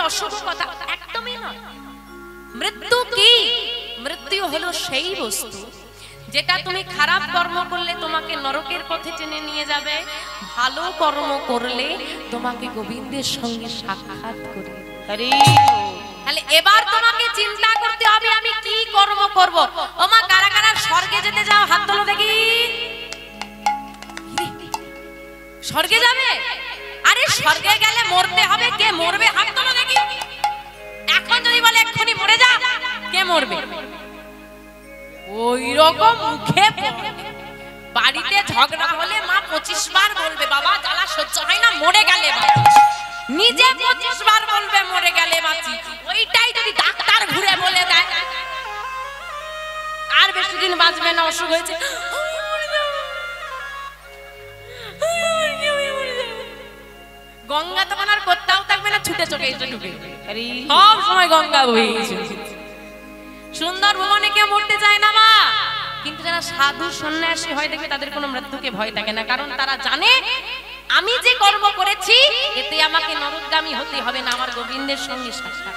অশুভ কথা, একদমই নয়। মৃত্যু কি? মৃত্যু হলো সেই বস্তু যেটা তুমি খারাপ কর্ম করলে তোমাকে নরকের পথে টেনে নিয়ে যাবে, ভালো কর্ম করলে তোমাকে গোবিন্দের সঙ্গে সাক্ষাৎ করে। তাহলে এবার তোমাকে চিন্তা করতে হবে আমি কি কর্ম করব। ও মা, কারা কারা স্বর্গে যেতে যাও হাত তোলো দেখি। স্বর্গে যাবে? আরে স্বর্গে গেলে মরতে হবে, কে মরবে হাত তোলো দেখি। এখন যদি বলে এক্ষুনি মরে যা, কে মরবে? ওই রকম মুখে বাড়িতে ঝগড়া হলে মা 25 বার বলবে বাবা জ্বালা সহ্য হয় না, মরে গেলে বাঁচি। নিজে 25 বার বলবে মরে গেলে বাঁচি। ওইটাই যদি ডাক্তার ঘুরে বলে দেয় আর বেশি দিন বাঁচবে না, অসুখ হয়েছে, গঙ্গা তখন আর কোথাও থাকবে না, ছুটে চলে এসে ঢুকে সব সময় গঙ্গা বয়ে গেছে। সুন্দর ভবনে কেউ মরতে চায় না মা, কিন্তু যারা সাধু সন্ন্যাসী হয় দেখবে তাদের কোনো মৃত্যুকে ভয় থাকে না, কারণ তারা জানে আমি যে কর্ম করেছি এতে আমাকে নরকগামী হতে হবে না, আমার গোবিন্দের সঙ্গে সাক্ষাৎ।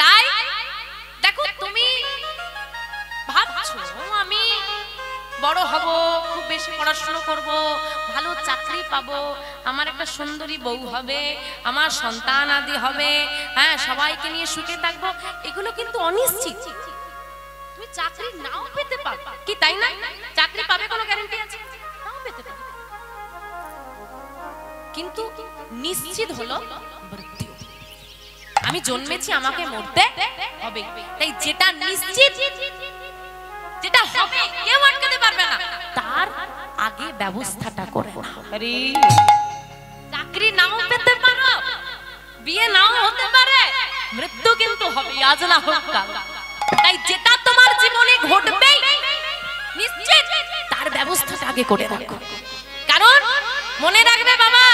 তাই দেখো তুমি ভাবছো আমি বড় হব, খুব বেশি পড়াশোনা করব, ভালো চাকরি পাবো, আমার একটা সুন্দরী বউ হবে, আমার সন্তান আদি হবে, হ্যাঁ সবাইকে নিয়ে সুখে থাকবো, এগুলো কিন্তু অনিশ্চিত। তুমি চাকরি নাও পেতে পারো, কি তাই না? চাকরি পাবে কোনো গ্যারান্টি আছে? নাও পেতে পারো, কিন্তু নিশ্চিত হলো মৃত্যু। আমি জন্মেছি, আমাকে মরতে হবে। তাই যেটা নিশ্চিত, যেটা হবে কেউ আটকাতে পারবে না, তার আগে ব্যবস্থাটা করে না। চাকরি নাও পেতে পারো, বিয়ে নাও হতে পারে, মৃত্যু কিন্তু হবে, আজ না হোক কাল। তাই যেটা তোমার জীবনে ঘটবে নিশ্চিত, তার ব্যবস্থাটা আগে করে রাখো। কারণ মনে রাখবে বাবা,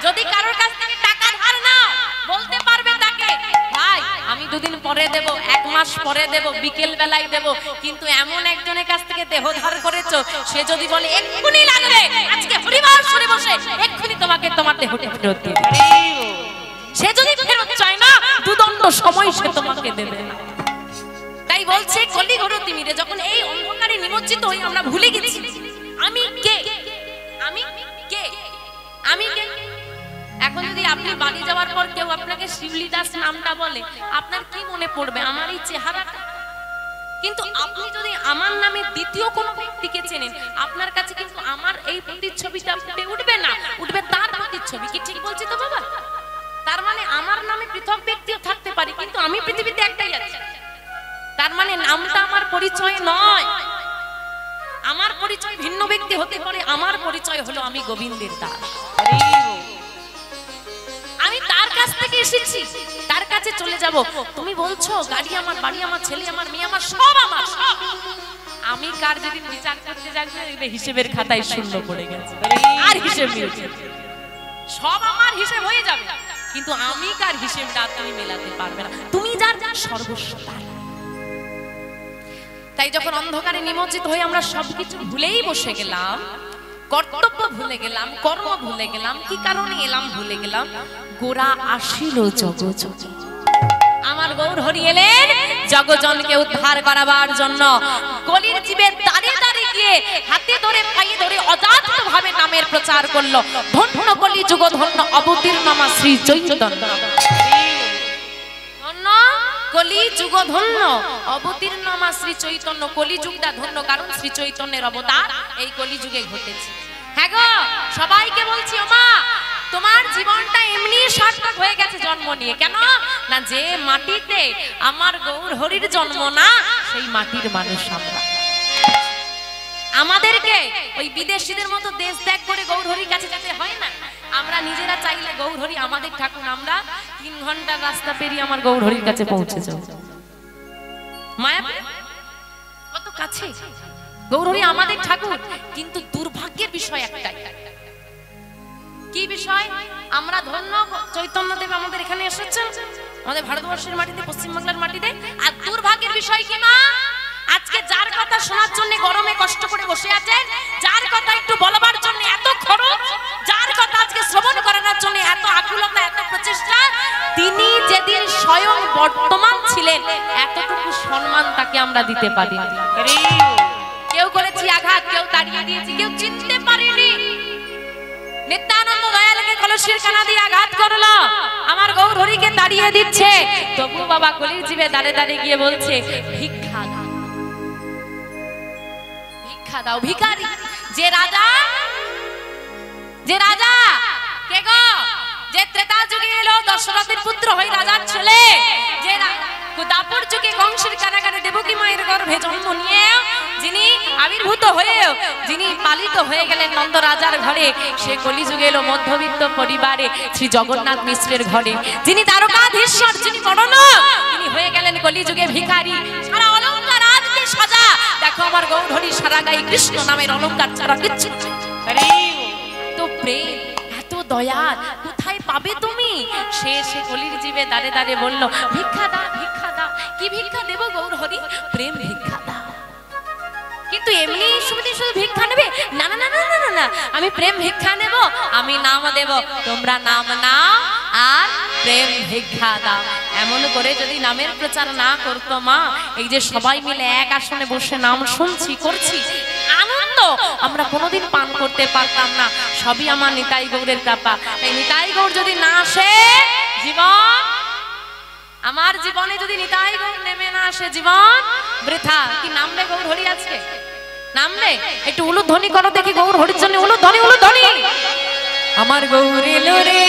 যদি কারোর কাছ থেকে টাকা ধার নাও, বলতে পারবে তাকে ভাই আমি দুদিন পরে দেব, এক মাস পরে দেব, বিকেল বেলায় দেব, কিন্তু এমন একজনের কাছ থেকে দেহ ধার করেছো, সে যদি বলে এক্ষুনি লাগবে, আজকে হরিবার সুরে বসে এক্ষুনি তোমাকে তোমার দেহটা ফেরত দিয়ে দেবে, সে যদি ফেরত চায় না দুদণ্ড সময় সে তোমাকে দেবে না। তাই বলছে কলিঘোর তিমিরে যখন এই অন্ধকারে নিমজ্জিত হই আমরা ভুলে গেছি আমি কে, আমি কে, আমি কে। এখন যদি আপনি বাড়ি যাওয়ার পর কেউ আপনাকে শিউলি দাস নামটা বলে, আপনার কি মনে পড়বে? আমার এই চেহারাটা। কিন্তু আপনি যদি আমার নামে দ্বিতীয় কোনো ব্যক্তিকে চেনেন, আপনার কাছে কিন্তু আমার এই প্রতিচ্ছবিটা ফুটে উঠবে না, উঠবে তার প্রতিচ্ছবি। কি ঠিক বলছি তো বাবা? তার মানে আমার নামে পৃথক ব্যক্তিও থাকতে পারে, কিন্তু আমি পৃথিবীতে একটাই আছি। তার মানে নামটা আমার পরিচয় নয়, আমার পরিচয় ভিন্ন ব্যক্তি হতে পারে, আমার পরিচয় হলো আমি গোবিন্দের দাস। আমি তার কাছ থেকে এসেছি, তার কাছে চলে যাব। তুমি বলছো গাড়ি আমার, বাড়ি আমার, ছেলে আমার, মেয়ে আমার, সব আমার, সব। আমি কার যদি বিচার করতে যাচ্ছি হিসেবের খাতায় শূন্য পড়ে গেছে, আর হিসেব মিলছে, সব আমার হিসেব হয়ে যাবে, কিন্তু আমি কার হিসেবটা তুমি মেলাতে পারবে না। তুমি যার সর্বস্ব তার। তাই যখন অন্ধকারে নিমজ্জিত হয়ে আমরা সবকিছু ভুলেই বসে গেলাম, কর্তব্য ভুলে গেলাম, কর্ম ভুলে গেলাম, কি কারণে এলাম ভুলে গেলাম, গোরা আসিল জগজননী। আমার গৌর হরি এলেন জগজনকে উদ্ধার করাবার জন্য। কলির জীবের দাঁড়ে দাঁড়িয়ে গিয়ে হাতে ধরে পায়ে ধরে অজাত ভাবে নামের প্রচার করলো। ধন্য কলি যুগ, ধন্য অবতীর্ণ মা শ্রী চৈতন্য। ধন্য কলি যুগ, ধন্য অবতীর্ণ মা শ্রী চৈতন্য। কলি যুগটা ধন্য, কারণ শ্রী চৈতন্যের অবতার এই কলি যুগে ঘটেছে। হ্যাঁ গো, সবাইকে বলছি ও মা, তোমার জীবনটা এমনি সার্থক হয়ে গেছে জন্ম নিয়ে। কেন না, যে মাটিতে আমার গৌর হরির জন্ম না, সেই মাটির মানুষ আমরা। আমাদেরকে ওই বিদেশিদের মতো দেশ ত্যাগ করে গৌর হরির কাছে যেতে হয় না। আমরা নিজেরা চাইলে গৌর হরি আমাদের ঠাকুর, আমরা 3 ঘন্টার রাস্তা পেরিয়ে আমার গৌর হরির কাছে পৌঁছে যাব। মায়া কত কাছে গৌর হরি আমাদের ঠাকুর, কিন্তু দুর্ভাগ্যের বিষয় একটাই। কি বিষয়? আমরা ধন্য চৈতন্যদেব আমাদের এখানে এসেছেন, আমাদের ভারতবর্ষের মাটিতে, পশ্চিমবাংলার মাটিতে। আর দুর্ভাগ্যের বিষয় কি মা, আজকে যার কথা শোনার জন্য গরমে কষ্ট করে বসে আছেন, যার কথা একটু বলবার জন্য এত খরচ, যার কথা আজকে শ্রবণ করানোর জন্য এত আকুলতা, মাকে আমরা দিতে পারি। কেউ করেছি আঘাত, কেউ তাড়িয়ে দিয়েছি, কেউ চিনতে পারিনি। নিত্যানন্দ দয়ালকে কলসির কানা দিয়ে আঘাত করলো, আমার গৌর হরিকে তাড়িয়ে দিচ্ছে, তবু বাবা কলির জীবে দাঁড়ে দাঁড়িয়ে গিয়ে বলছে ভিক্ষা দাও, ভিক্ষা দাও। ভিখারি যে রাজা, যে রাজা কে গো, যে ত্রেতা যুগে এলো দশরথের পুত্র হয়ে রাজার ছেলে, যে দাপর যুগে কংসের কারাগারে দেবকী মায়ের গর্ভে জন্ম নিয়ে যিনি আবির্ভূত হয়ে যিনি পালিত হয়ে গেলেন নন্দ রাজার ঘরে, সে কলিযুগে এলো মধ্যবিত্ত পরিবারে শ্রী জগন্নাথ মিশ্রের ঘরে, যিনি তারকাধীশ্বর, যিনি বড়লোক, তিনি হয়ে গেলেন কলিযুগে ভিখারি। সারা অলংকার আজকে সাজা, দেখো আমার গৌর হরি সারা গায়ে কৃষ্ণ নামের অলংকার ছাড়া কিচ্ছু। তো প্রেম এত দয়া কোথায় পাবে তুমি? সে কলির জীবে দাঁড়ে দাঁড়িয়ে বলল ভিক্ষা দাও, ভিক্ষা দাও। কি ভিক্ষা দেব গৌর হরি? প্রেম ভিক্ষা দাও। কিন্তু এমনি শুধু ভিক্ষা নেবে না, না না না না না, আমি প্রেম ভিক্ষা নেব, আমি নাম দেব, তোমরা নাম নাও আর প্রেম ভিক্ষা দাও। এমন করে যদি নামের প্রচার না করতো মা, এই যে সবাই মিলে এক আসনে বসে নাম শুনছি করছি, আনন্দ আমরা কোনোদিন পান করতে পারতাম না। সবই আমার নিতাই গৌরের কৃপা। তাই নিতাই গৌর যদি না আসে, জীবন আমার জীবনে যদি নিতাই গৌর নেমে না আসে, জীবন বৃথা। কি নামবে গৌর হরি আজকে? নামবে? একটু উলুধ্বনি করো দেখি গৌর হরির জন্য, উলুধ্বনি, উলুধ্বনি। আমার গৌর এলো রে,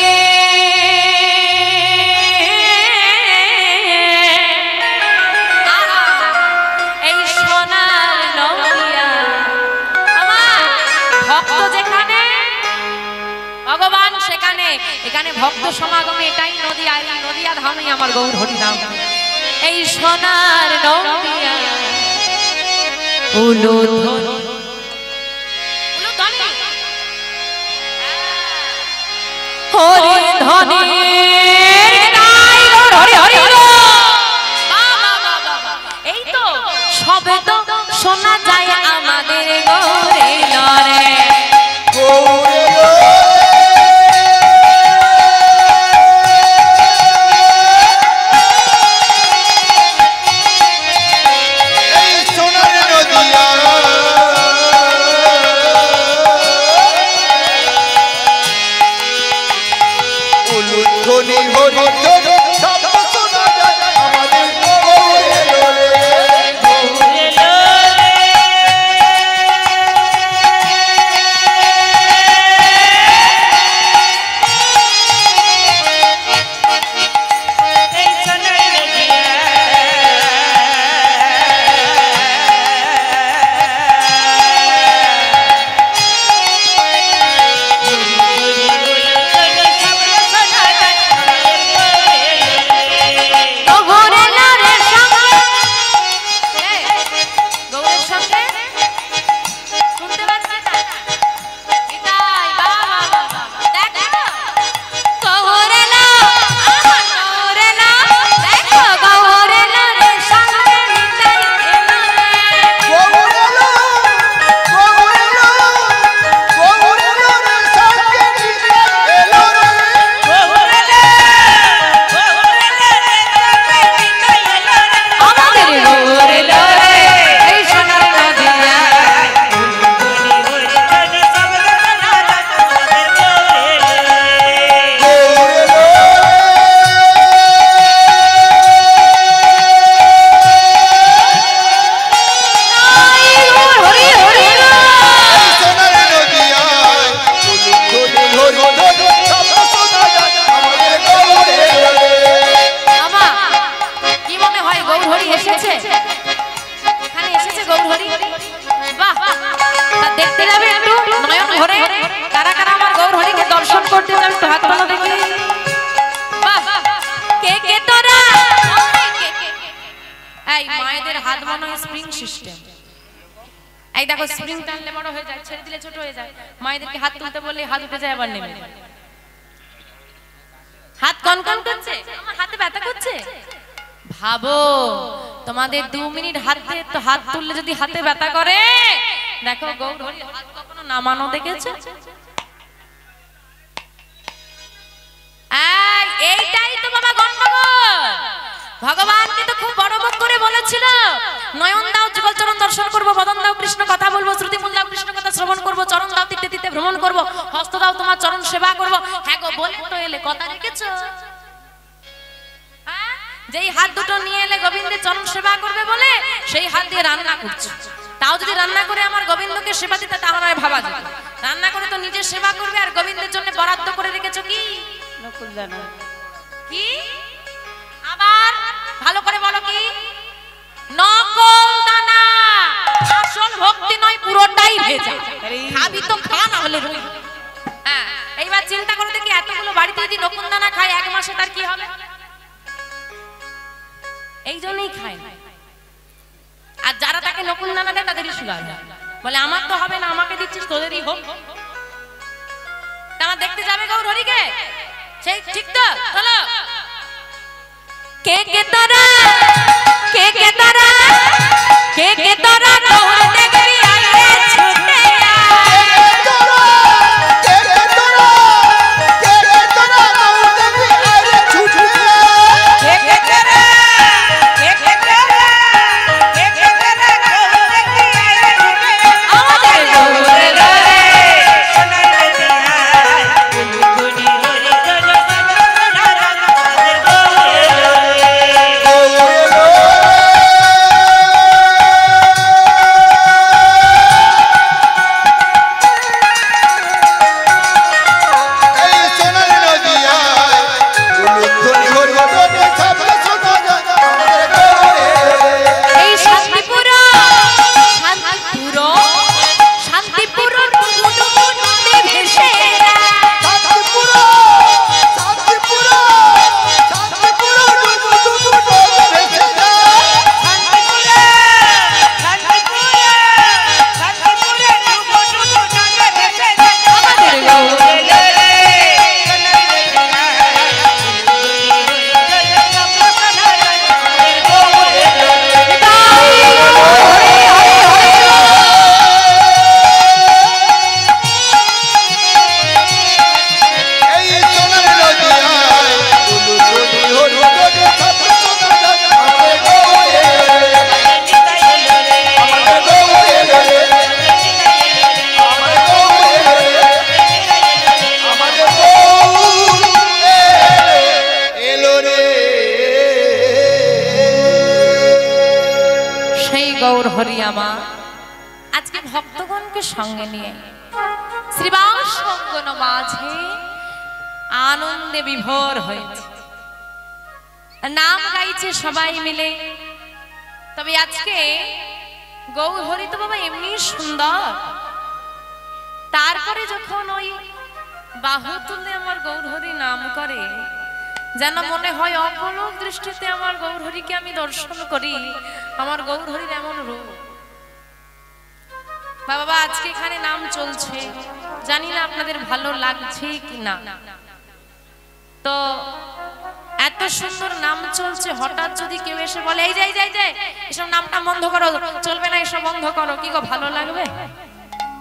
এই সোনার নদিয়া। আমার ভক্ত যেখানে ভগবান সেখানে, এখানে ভক্ত সমাগমে এটাই নদিয়া, এই নদিয়া ধামে আমার গৌর হরি ধাম। এই সোনার নদিয়া উলুধ্বনি, উলুধ্বনি, হরি ধ্বনি, হরি হরি। এই তো সবে তো শোনা যায় আমাদের গৌরে লরে, ভাবো তোমাদের 2 মিনিট হাতে তো হাত তুললে যদি হাতে ব্যথা করে, দেখো গৌর হরি হাত কখনো নামানো দেখেছো? এইটাই তো বাবা গন্ডগোল। ভগবানকে তো খুব বড় মুখ করে বলেছে বলেছিল নয়ন দাও যুগল চরণ দর্শন করব, বদন দাও কৃষ্ণ কথা বলবো, শ্রুতি মূল দাও কৃষ্ণ কথা শ্রবণ করব, চরণ দাও তীর্থে তীর্থে ভ্রমণ করব, হস্ত দাও তোমার চরণ সেবা করব। হ্যাঁ গো বলে তো এলে, কথা রেখেছো? যেই হাত দুটো নিয়ে এলে গোবিন্দের চরণ সেবা করবে বলে সেই হাত দিয়ে রান্না করছো। তাও যদি রান্না করে আমার গোবিন্দকে সেবা দিতে তাহলে ভাবা যেত। রান্না করে তো নিজের সেবা করবে আর গোবিন্দের জন্য বরাদ্দ করে রেখেছো কি নকুলদানা। কি আবার ভালো করে বলো, কি নকলদানা। আসল ভক্তি নয়, পুরোটাই ভেজা। খাবি তো খা, না হলে রুই। হ্যাঁ এইবার চিন্তা করে দেখি, এতগুলো বাড়িতে যদি নকুলদানা খায় এক মাসে তার কি হবে? এই জন্যই খায় না। আর যারা তাকে নকুলদানা দেয় তাদেরই সুগার বলে, আমার তো হবে না, আমাকে দিচ্ছিস, তোদেরই হোক। আমার দেখতে যাবে গৌর হরিকে, সেই ঠিক তো? চলো। কে কে তোরা, কে কে তোরা, কে কে তোরা গৌর দেখবি আইরে ছুটে সঙ্গে নিয়ে শ্রীবাস অঙ্গন মাঝে আনন্দে বিভোর হয়েছে, নাম গাইছে সবাই মিলে। তবে আজকে গৌর হরি তো বাবা এমনি সুন্দর, তারপরে যখন ওই বাহু তুলে আমার গৌর হরি নাম করে, যেন মনে হয় অপলক দৃষ্টিতে আমার গৌর হরিকে আমি দর্শন করি। আমার গৌর হরির এমন রূপ। বাবা আজকে এখানে নাম চলছে, জানি না আপনাদের ভালো লাগছে কি না। তো এত সুন্দর নাম চলছে, হঠাৎ যদি কেউ এসে বলে এই যাই যাই যাই এসব নামটা বন্ধ করো, চলবে না, এসব বন্ধ করো, কি গো ভালো লাগবে?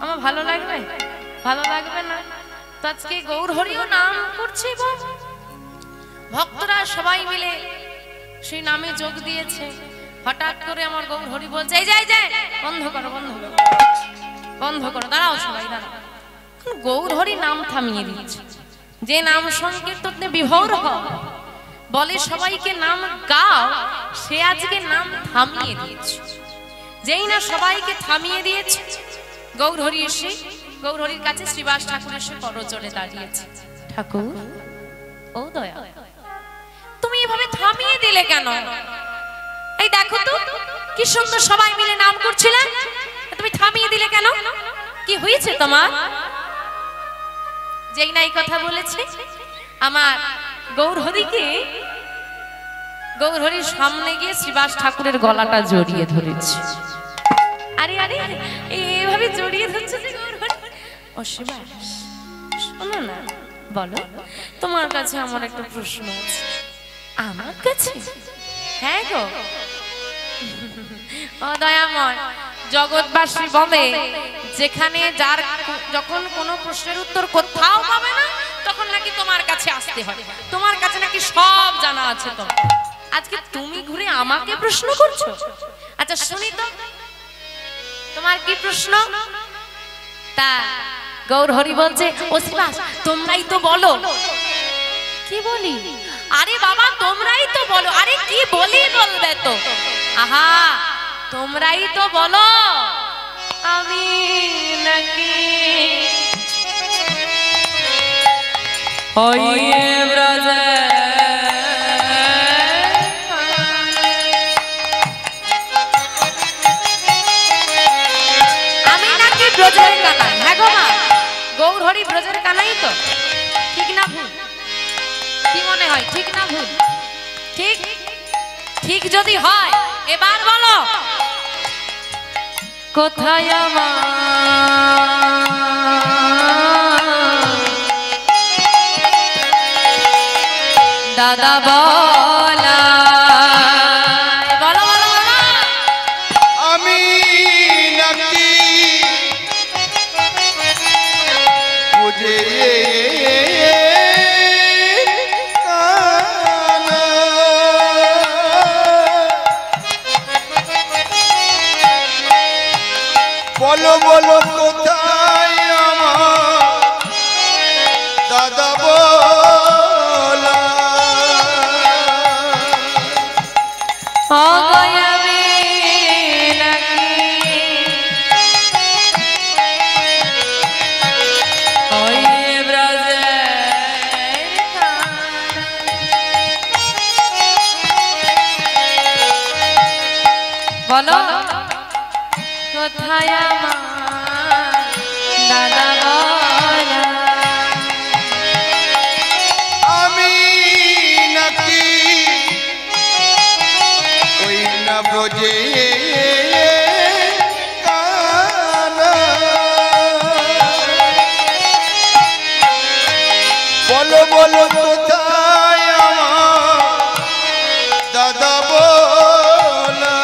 আমার ভালো লাগবে? ভালো লাগবে না। তো আজকে গৌর হরিও নাম করছে, ভক্তরা সবাই মিলে সেই নামে যোগ দিয়েছে। হঠাৎ করে আমার গৌর হরি বলছে এই যাই যাই বন্ধ করো, বন্ধ করো, বন্ধ করো, দাঁড়াও সবাই দাঁড়াও। গৌর হরি নাম থামিয়ে দিয়েছে। যে নাম সংকীর্তনে বিভোর বলে সবাইকে নাম গাও, সে আজকে নাম থামিয়ে দিয়েছে। যেই না সবাইকে থামিয়ে দিয়েছে, গৌর হরি এসে গৌর হরির কাছে শ্রীবাস ঠাকুর এসে করজোড়ে দাঁড়িয়েছে। ঠাকুর ও দয়া, তুমি এভাবে থামিয়ে দিলে কেন? এই দেখো তো কি সুন্দর সবাই মিলে নাম করছিলেন, তুমি থামিয়ে দিলে কেন? কি হয়েছে তোমার? যেই না এই কথা বলেছে, আমার গৌর হরিকে গৌর হরির সামনে গিয়ে শ্রীবাস ঠাকুরের গলাটা জড়িয়ে ধরেছে। আরে আরে এইভাবে জড়িয়ে ধরছে যে গৌর হরি। ও শ্রীবাস শোনো না, বলো তোমার কাছে আমার একটা প্রশ্ন আছে। আমার কাছে? হ্যাঁ গো। ও দয়াময়, জগৎবাসী বলে যেখানে যার যখন কোনো প্রশ্নের উত্তর কোথাও পাবে না তখন নাকি তোমার কাছে আসতে হয়, তোমার কাছে নাকি সব জানা আছে। তো আজকে তুমি ঘুরে আমাকে প্রশ্ন করছো? আচ্ছা শুনি তো, তোমার কি প্রশ্ন? তা গৌর হরি বলছে, ও শ্রীবাস তোমরাই তো বলো। কি বলি? আরে বাবা তোমরাই তো বলো। আরে কি বলি বলবে তো? আহা তোমরাই তো বলো। আমি নাকি হইয়ে ব্রজে ব্রজের কানাই। হ্যাঁ গো মা, গৌর হরি ব্রজের কানাই তো। ঠিক না ভুল? কি মনে হয় ঠিক না ভুল? ঠিক। ঠিক যদি হয় এবার বলো, কোথায় আমার দাদা বলা? বলো বলো বলো। আমি নাকি বুঝে বলো বলো কোথায় আমার দাদা বলা? আমি নাকি ওই ব্রজের বলো কোথায় আমার দাদা বলা? আমি নাকি ওই না ব্রজে কানা? বলো বলো কোথায় আমার দাদা বলা?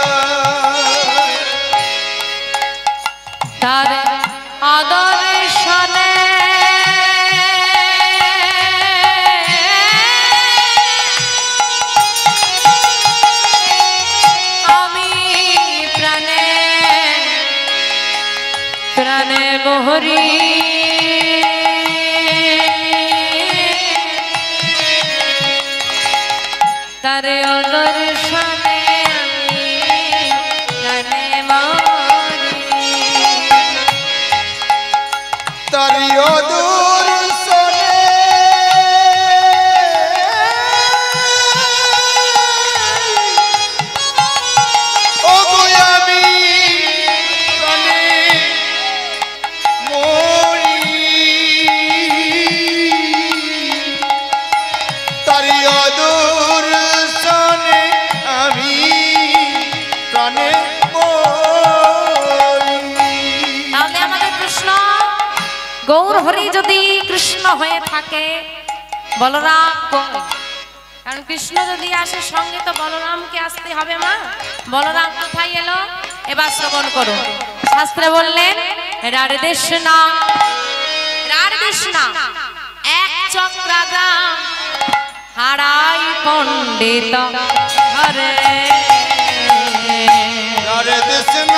তার আদরে সনে আমি প্রাণে প্রাণে বহরি। তারে অদর্শনে আমি প্রাণে মরি। তারি অদূর শোনে ও গো আমি প্রাণে মরি। তারি অদূর শোনে আমি প্রাণে মরি। তাহলে আমাদের প্রশ্ন, গৌর হরি যদি কৃষ্ণ হয়ে থাকে বলরাম কই? কারণ কৃষ্ণ যদি আসে সঙ্গে তো বলরামকে আসতে হবে মা। বলরাম কোথায় এলো? এবার শ্রবণ করো। শাস্ত্রে বললেন রাধে কৃষ্ণ রাধে কৃষ্ণ এক চক্রাগ্রাম হারাই পণ্ডিত হরে। রাধে কৃষ্ণ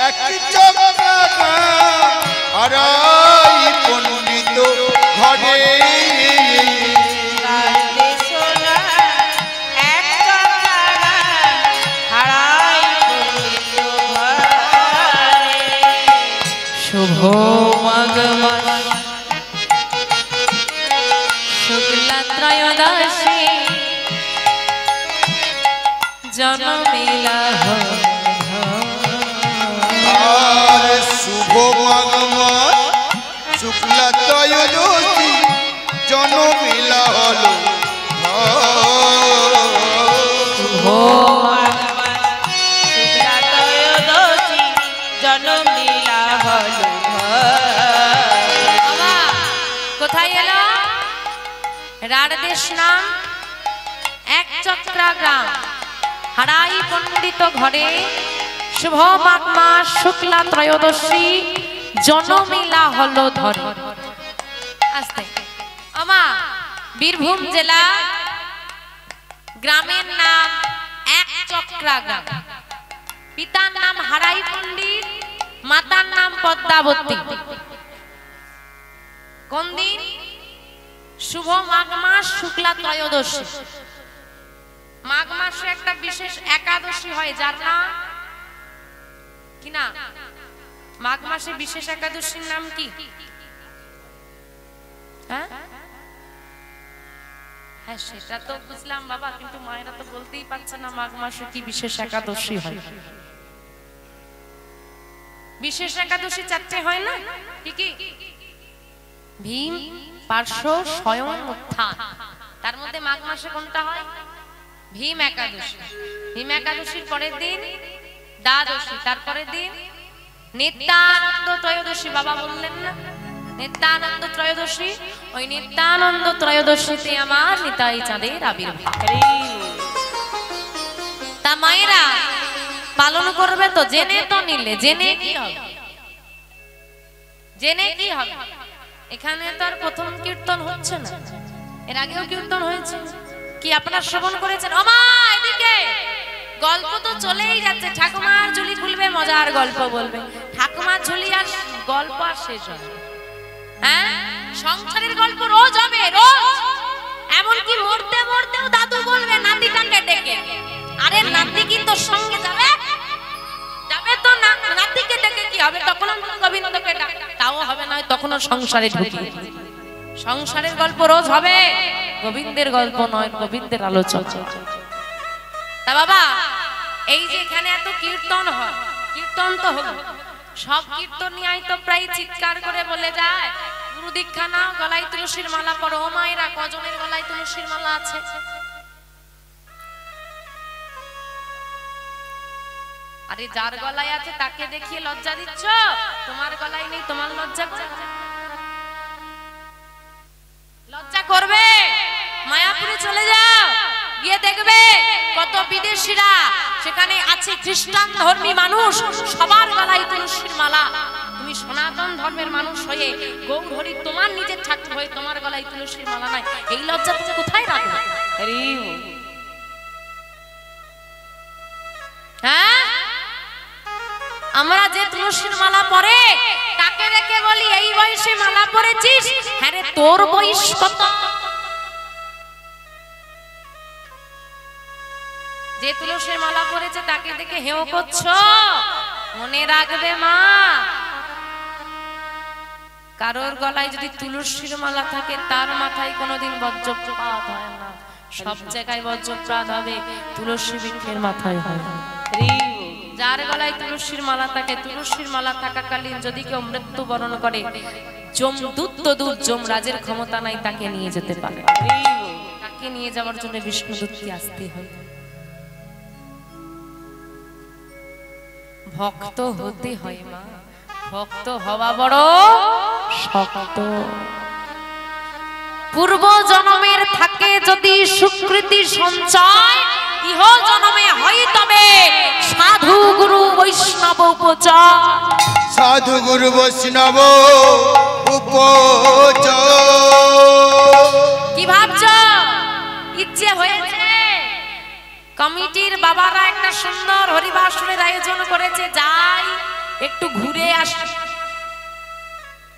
এক চক্রাগ্রাম হারাই পণ্ডিত ঘরে। শুভ মাঘ মাস শুক্লা ত্রয়োদশী জনমিলা আর শুভ মাঘ মাস শুক্লা ত্রয়োদশী জনমিলা হলো। শুভ মাঘ মাস শুক্লা ত্রয়োদশী জনমিলা হলো। বাবা কোথায় এলো? রাধেশ নাম এক চক্রাগ্রাম হারাই পণ্ডিত ঘরে শুভ মাঘ মাস শুক্লা ত্রয়োদশী জনমিলা হলো ধরে। আস্তে আমা বীরভূম জেলা গ্রামের নাম এক চক্রা গ্রাম, পিতার নাম হারাই পণ্ডিত, মাতার নাম পদ্মাবতী। কোন দিন? শুভ মাঘ মাস শুক্লা ত্রয়োদশী। মাঘ মাসে একটা বিশেষ একাদশী হয় যার নাম কি না? মাঘ মাসে বিশেষ একাদশীর নাম কি? হ্যাঁ হ্যাঁ সেটা তো বুঝলাম বাবা, কিন্তু মায়েরা তো বলতেই পারছে না মাঘ মাসে কি বিশেষ একাদশী হয়। বিশেষ একাদশী চারটে হয় না? কি কি? ভীম, পার্শ্ব, স্বয়ং, উত্থান। তার মধ্যে মাঘ মাসে কোনটা হয়? ভীম একাদশী। ভীম একাদশীর পরের দিন দ্বাদশী, তারপরের দিন নিত্যানন্দ ত্রয়োদশী। বাবা বললেন না নিত্যানন্দ ত্রয়োদশী? ওই নিত্যানন্দ ত্রয়োদশীতে আমার নিতাই চাঁদের আবির্ভাব। তা মায়েরা পালন করবে তো, জেনে তো নিলে। জেনে কি হবে? জেনে কি হবে? এখানে তো আর প্রথম কীর্তন হচ্ছে না, এর আগেও কীর্তন হয়েছে। কি আপনারা শ্রবণ করেছেন? আমা এদিকে গল্প তো চলেই যাচ্ছে। ঠাকুমার ঝুলি খুলবে, মজার গল্প বলবে। ঠাকুমার ঝুলি আর গল্প আর শেষ হবে? হ্যাঁ, সংসারের গল্প রোজ হবে, রোজ। এমনকি মরতে মরতেও দাদু বলবে নাতিটাকে ডেকে, আরে নাতি কি তোর সঙ্গে যাবে? যাবে তো না, নাতিকে ডেকে কি হবে? তখন গোবিন্দকে ডাক, তাও হবে না, তখনও সংসারে ঢুকি। সংসারের গল্প রোজ হবে, গোবিন্দের গল্প নয়, গোবিন্দের আলোচনা। তা বাবা এই যে এখানে এত কীর্তন হয়, কীর্তন তো হলো, সব কীর্তনিয়াই তো প্রায় চিৎকার করে বলে যায় গুরু দীক্ষা নাও, গলায় তুলসীর মালা পরো। ও মায়েরা কজনের গলায় তুলসীর মালা আছে? আরে যার গলায় আছে তাকে দেখিয়ে লজ্জা দিচ্ছ, তোমার গলায় নেই, তোমার লজ্জা করে? লজ্জা করবে? মায়াপুরে চলে যাও, গিয়ে দেখবে কত বিদেশিরা সেখানে আছে, খ্রিস্টান ধর্মী মানুষ, সবার গলায় তুলসীর মালা। তুমি সনাতন ধর্মের মানুষ হয়ে, গৌর হরি তোমার নিজের ঠাকুর হয়ে তোমার গলায় তুলসীর মালা নাই, এই লজ্জা তুমি কোথায় রাখবে? হ্যাঁ, আমরা যে তুলসীর মালা পরে তাকে রেখে বলি এই বয়সে মালা পরেছিস? হ্যাঁ রে, তোর বয়স কত? যে তুলসীর মালা পরেছে তাকে দেখে হেও করছো? মনে রাখবে মা, কারোর গলায় যদি তুলসীর মালা থাকে তার মাথায় কোনোদিন বজ্রপাত হয় না। সব জায়গায় বজ্রপাত হবে, তুলসী বৃক্ষের মাথায় হয়। যার গলায় তুলসীর মালা থাকে, তুলসীর মালা থাকাকালীন যদি কেউ মৃত্যুবরণ করে, যমদূত তো দূর, যমরাজের ক্ষমতা নাই তাকে নিয়ে যেতে পারে। তাকে নিয়ে যাওয়ার জন্য বিষ্ণুদূতকে আসতে হয়। ভক্ত হতে হয় মা, ভক্ত হওয়া বড় শক্ত। পূর্ব জন্মের থাকে যদি সুকৃতি সঞ্চয়, ইহ জন্মে হয় তবে সাধু গুরু বৈষ্ণব উপচয়। সাধু গুরু বৈষ্ণব উপচয়। কি ভাবছ? ইচ্ছে হয়েছে? কমিটির বাবারা একটা সুন্দর হরিবাসরের আয়োজন করেছে, যাই একটু ঘুরে আসি,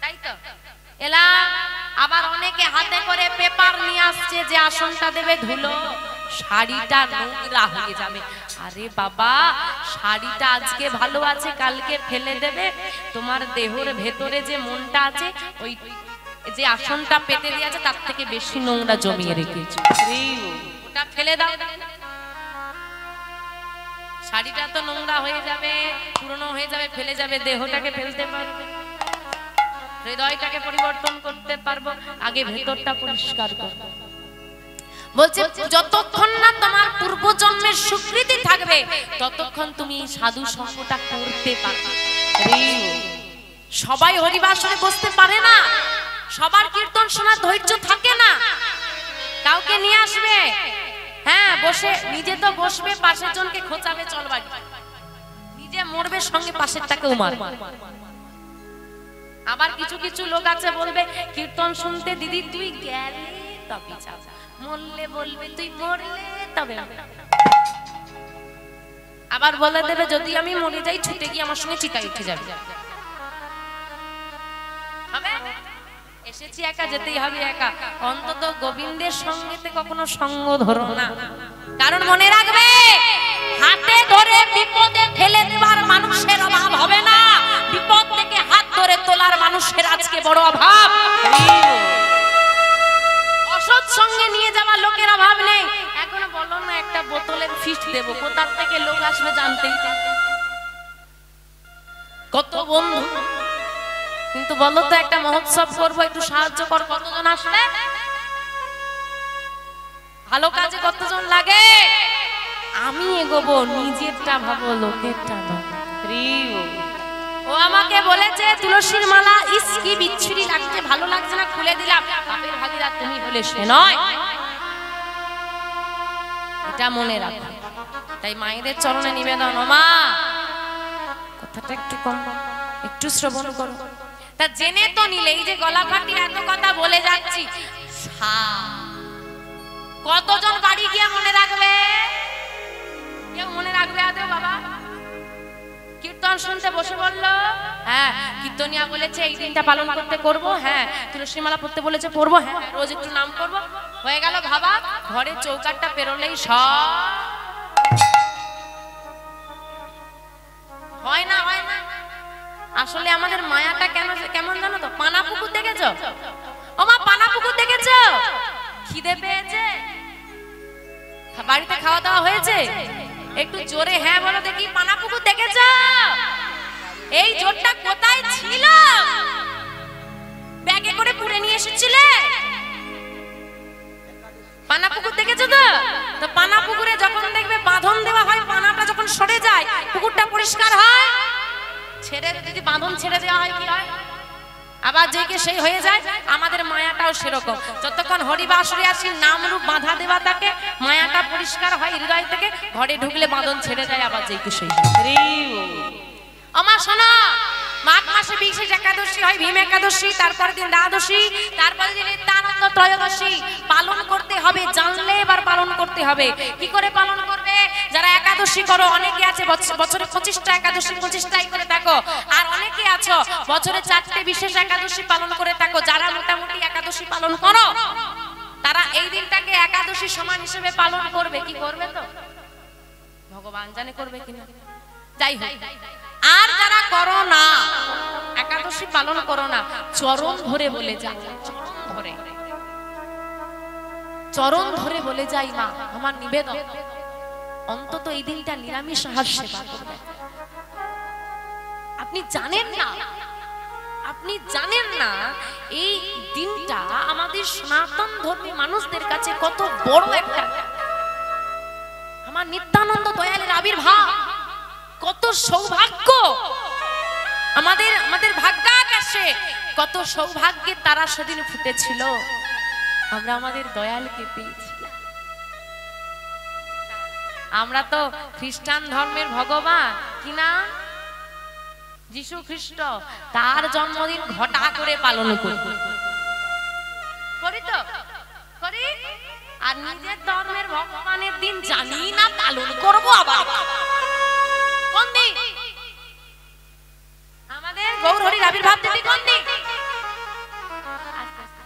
তাই তো এলাম। আবার অনেকে হাতে করে পেপার নিয়ে আসছে যে আসনটা দেবে ধুলো, শাড়িটা নোংরা হয়ে যাবে। আরে বাবা, শাড়িটা আজকে ভালো আছে, কালকে ফেলে দেবে। তোমার দেহর ভেতরে যে মনটা আছে, ওই যে আসনটা পেতে দিয়ে আছে তার থেকে বেশি নোংরা জমিয়ে রেখেছে, ওটা ফেলে দাও। শাড়িটা তো নোংরা হয়ে যাবে, পুরনো হয়ে যাবে, ফেলে যাবে, দেহটাকে ফেলতে পারবে, হৃদয়টাকে পরিবর্তন করতে পারবো, আগে ভেতরটা পরিষ্কার করবো। বলছে যতক্ষণ না তোমার পূর্বজন্মের স্বীকৃতি থাকবে ততক্ষণ তুমি সাধু সঙ্গটা করতে পারবে। সবাই হরিবাসরে বসতে পারে না, সবার কীর্তন শোনার ধৈর্য থাকে না। কাউকে নিয়ে আসবে, হ্যাঁ বসে, নিজে তো বসবে, পাশের জনকে খোঁচাবে, চল বাড়ি, নিজে মরবে, সঙ্গে পাশেরটাকেও মারবে। আবার কিছু কিছু লোক আছে বলবে কীর্তন শুনতে দিদি তুই গেলে তবে যাও, মরলে বলবে তুই মরলে তবে। আবার বলে দেবে যদি আমি মরে যাই ছুটে গিয়ে আমার সঙ্গে চিতায় উঠে যাবে। এসেছি একা, যেতেই হবে একা। অন্তত গোবিন্দের সঙ্গেতে কখনো সঙ্গ ধরো না, কারণ মনে রাখবে হাতে ধরে বিপদে ফেলে দেওয়ার মানুষের অভাব হবে না, বিপদ থেকে হাত ধরে তোলার মানুষের আজকে বড় অভাব। অসৎ সঙ্গে নিয়ে যাওয়া লোকের অভাব নেই। এখনো বলো না একটা বোতলের ফিস্ট দেবো, কোথার থেকে লোক আসবে জানতেই। কত বন্ধু, কিন্তু বলো তো একটা মহোৎসব করবো একটু সাহায্য কর, কতজন আসবে? ভালো কাজে কতজন লাগে? আমি এগোবো, নিজেরটা ভাবো, লোকেরটা না। ও আমাকে বলেছে তুলসীর মালা ইস কি বিচ্ছিরি লাগছে, ভালো লাগছে না, খুলে দিলাম। বাপের ভাগিরা তুমি হলে সে নয়, এটা মনে রাখো। তাই মায়েদের চরণে নিবেদন, ও মা কথাটা একটু কম, একটু শ্রবণ করো। তা জেনে তো নিলে, এই যে গলা ফাটিয়ে এত কথা বলে যাচ্ছি, কতজন বাড়ি গিয়ে মনে রাখবে? কেউ মনে রাখবে আদৌ বাবা? কীর্তন শুনতে বসে বললো, হ্যাঁ কীর্তনিয়া বলেছে এই দিনটা পালন করতে করবো, হ্যাঁ তুলসী মালা পড়তে বলেছে পড়বো, হ্যাঁ রোজ একটু নাম করবো, হয়ে গেল ভাবা। ঘরে চৌকাটটা পেরোলেই সব হয় না, হয় না। আসলে আমাদের মায়াটা কেমন জানো তো? পানা পুকুর দেখেছো? ও মা পানা পুকুর দেখেছো? খিদে পেয়েছে, বাড়িতে খাওয়া দাওয়া হয়েছে, একটু জোরে হ্যাঁ বলো দেখি। পানা পুকুর দেখেছো? এই জোরটা কোথায় ছিল? ব্যাগে করে পুড়ে নিয়ে এসেছিলে? পানা পুকুর দেখেছো তো? তো পানা পুকুরে যখন দেখবে বাঁধন দেওয়া হয়, পানাটা যখন সরে যায় পুকুরটা পরিষ্কার হয়। ছেড়ে যদি বাঁধন ছেড়ে দেওয়া হয় কি হয়? আবার যেকে সেই হয়ে যায়। আমাদের মায়াটাও সেরকম, যতক্ষণ হরিবাসরে আসি নামরূপ বাঁধা দেওয়া থাকে, মায়াটা পরিষ্কার হয় হৃদয় থেকে, ঘরে ঢুকলে বাঁধন ছেড়ে যায়, আবার যেকে সেই। আমার শোনা, মাঘ মাসে বিশেষ একাদশী হয়, ভীম একাদশী, তারপর দিন দ্বাদশী, তারপর দিন নিত্যানন্দ ত্রয়োদশী। পালন করতে হবে, জানলে এবার পালন করতে হবে। কি করে পালন করবে? যারা একাদশী করো, অনেকে আছে বছরে 25টা একাদশী 25টাই করে থাকো, আর অনেকে আছো বছরে 4টে বিশেষ একাদশী পালন করে থাকো। যারা মোটামুটি একাদশী পালন করো তারা এই দিনটাকে একাদশী সমান হিসেবে পালন করবে। কি করবে তো ভগবান জানে করবে কিনা, যাই হোক। আর যারা করো না, একাদশী পালন করো না, চরণ ধরে বলে যাই, চরণ ধরে বলে যাই, মা আমার নিবেদন অন্তত এই দিনটা নিরামিষ আহার সেবা করবে। আপনি জানেন না, আপনি জানেন না এই দিনটা আমাদের সনাতন ধর্মী মানুষদের কাছে কত বড় একটা, আমার নিত্যানন্দ দয়ালের আবির্ভাব, কত সৌভাগ্য আমাদের ভাগ্যাকাশে, কত সৌভাগ্যের তারা সেদিন ফুটেছিল। আমরা আমাদের দয়ালকে পেয়েছিলাম। আমরা তো খ্রিস্টান ধর্মের ভগবান কি না, যিশু খ্রিস্ট, তার জন্মদিন ঘটা করে পালন করি তো করি, আর নিজের ধর্মের ভগবানের দিন জানি না পালন করবো। আবার কোন দিন? আমাদের গৌর হরির আবির্ভাব তিথি কোন দিন?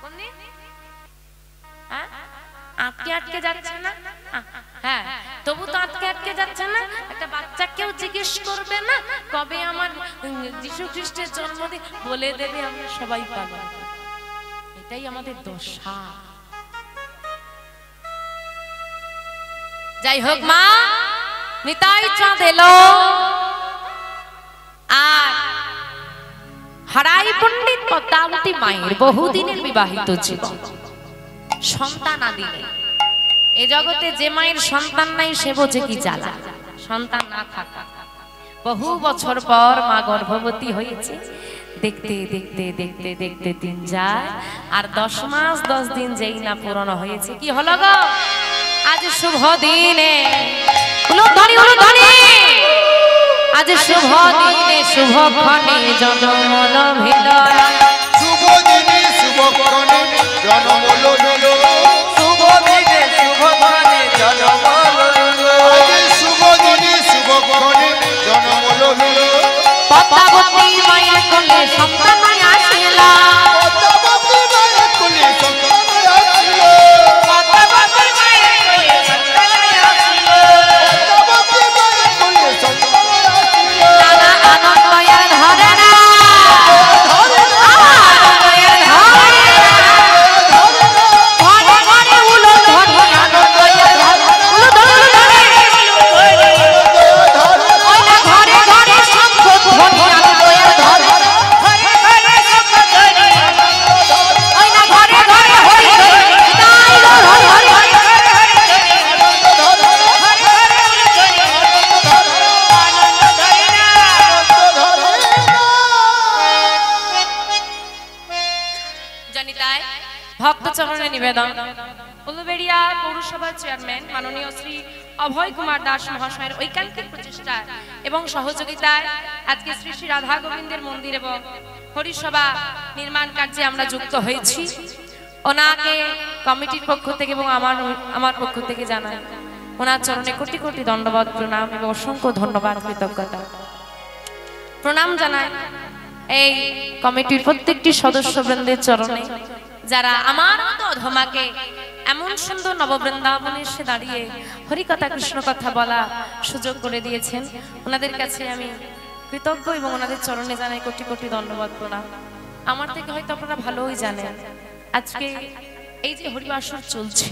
কোন দিন? আটকে আটকে যাচ্ছে না? হ্যাঁ, তবু তো আটকে যাচ্ছে না। একটা বাচ্চাকেও জিজ্ঞেস করবে না কবে আমার যিশু খ্রিস্টের জন্মদিন, বলে দেবে আমরা সবাই পালন। এটাই আমাদের দশা। যাই হোক মা, নিতাই চাঁদ এলো, আর হারাই পণ্ডিত পদ্মাবতী মায়ের বহুদিনের বিবাহিত জীবন, সন্তান আদি নেই। এ জগতে যে মায়ের সন্তান নাই সে বোঝে কি জ্বালা, সন্তান না থাকা। বহু বছর পর মা গর্ভবতী হয়েছে। দেখতে দেখতে দেখতে দেখতে দিন যায়, আর 10 মাস 10 দিন যেই না পূরণ হয়েছে, কি হলো গো? আজ শুভ দিনে, আজ আজ শুভ দিনে শুভ ক্ষণে জনম লভিল শুভ দিনে শুভ করণে জনম লভিল শুভ দিনে শুভ ক্ষণে জনম লভিল শুভ দিনে শুভ করণে জনম লভিল পদ্মাবতী মায়ের কোলে সন্তান আসিল পদ্মাবতী মায়ের কোলে সন্তান আসিল পদ্মাবতী মায়ের কোলে সন্তান আসিল পদ্মাবতী মায়ের কোলে সন্তান আসিল নানা আনন্দয়ের ধরে না আনন্দয়ের ধরে ঘরে ঘরে উলো ধরে আনন্দয়ের ধরে উলো ধরে ওই না ঘরে ঘরে শঙ্খ ধ্বনি আনন্দয়ের ধরে ওই না ঘরে ঘরে হরি হরি তাই হরি হরি জানিতাই ভক্ত চরণে নিবেদন উলুবেড়িয়া পৌরসভার চেয়ারম্যান মাননীয় শ্রী অভয় কুমার দাস মহাশয়ের ঐকান্তিক প্রচেষ্টা এবং সহযোগিতায় আজকে শ্রী শ্রী রাধা গোবিন্দের মন্দির এবং হরিসভা নির্মাণ কার্যে আমরা যুক্ত হয়েছি। ওনাকে কমিটির পক্ষ থেকে এবং আমার পক্ষ থেকে জানাই ওনার চরণে কোটি কোটি দণ্ডবত প্রণাম এবং অসংখ্য ধন্যবাদ কৃতজ্ঞতা প্রণাম জানাই এই কমিটির প্রত্যেকটি সদস্যবৃন্দের চরণে যারা আমার মতো অধমাকে এমন সুন্দর নববৃন্দাবনে এসে দাঁড়িয়ে হরিকথা কৃষ্ণ কথা বলা সুযোগ করে দিয়েছেন। ওনাদের কাছে আমি কৃতজ্ঞ এবং ওনাদের চরণে জানাই কোটি কোটি দণ্ডবত প্রণাম। আমার থেকে হয়তো আপনারা ভালোই জানেন আজকে এই যে হরিবাসর চলছে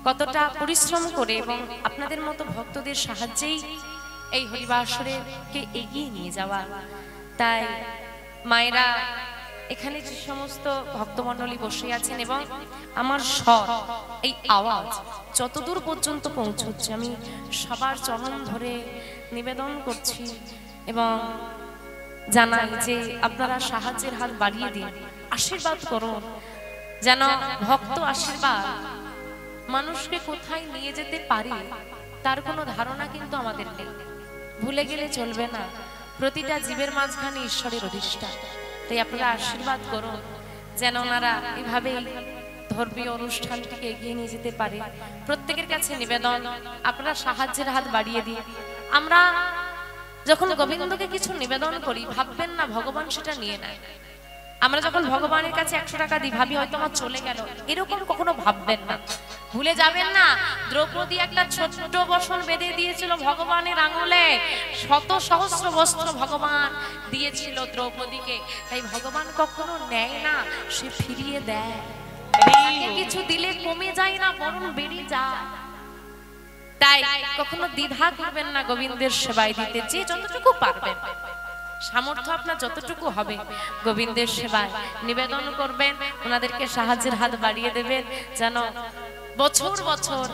কতটা পরিশ্রম করে এবং আপনাদের মতো ভক্তদের সাহায্যেই এই হরিবাসরকে এগিয়ে নিয়ে যাওয়া। তাই মায়েরা এখানে যে সমস্ত ভক্তমণ্ডলী বসে আছেন এবং আমার স্বর এই আওয়াজ যতদূর পর্যন্ত পৌঁছচ্ছে আমি সবার চরণ ধরে নিবেদন করছি এবং জানাই যে আপনারা সাহায্যের হাত বাড়িয়ে দিন, আশীর্বাদ করুন যেন ভক্ত আশীর্বাদ মানুষকে কোথায় নিয়ে যেতে পারে তার কোনো ধারণা কিন্তু আমাদের নেই। ভুলে গেলে চলবে না, প্রতিটা জীবের মাঝখানে ঈশ্বরের অধিষ্ঠান। তাই আপনারা আশীর্বাদ করুন যেন ওনারা এভাবে ধর্মীয় অনুষ্ঠানটিকে এগিয়ে নিয়ে যেতে পারে। প্রত্যেকের কাছে নিবেদন আপনারা সাহায্যের হাত বাড়িয়ে দিন। আমরা যখন গোবিন্দকে কিছু নিবেদন করি ভাববেন না ভগবান সেটা নিয়ে নেয়। আমরা যখন ভগবানের কাছে 100 টাকা দিই ভাবি হয়তো আমার চলে গেল, এরকম কখনো ভাববেন না। ভুলে যাবেন না দ্রৌপদী একটা ছোট্ট বসন বেঁধে দিয়েছিল ভগবানের আঙুলে, শত সহস্র বস্ত্র ভগবান দিয়েছিল দ্রৌপদীকে। তাই ভগবান কখনো নেয় না, সে ফিরিয়ে দেয়। কিছু দিলে কমে যায় না, বরং বেড়ে যায়। তাই কখনো দ্বিধা করবেন না গোবিন্দের সেবায় দিতে। যে যতটুকু পারবেন, সামর্থ্য আপনার যতটুকু হবে গোবিন্দের সেবায় নিবেদন করবেন, ওনাদেরকে সাহায্যের হাত বাড়িয়ে দেবেন যেন বছর বছর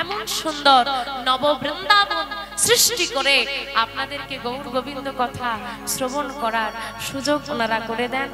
এমন সুন্দর নববৃন্দাবন সৃষ্টি করে আপনাদেরকে গৌর গোবিন্দ কথা শ্রবণ করার সুযোগ ওনারা করে দেন।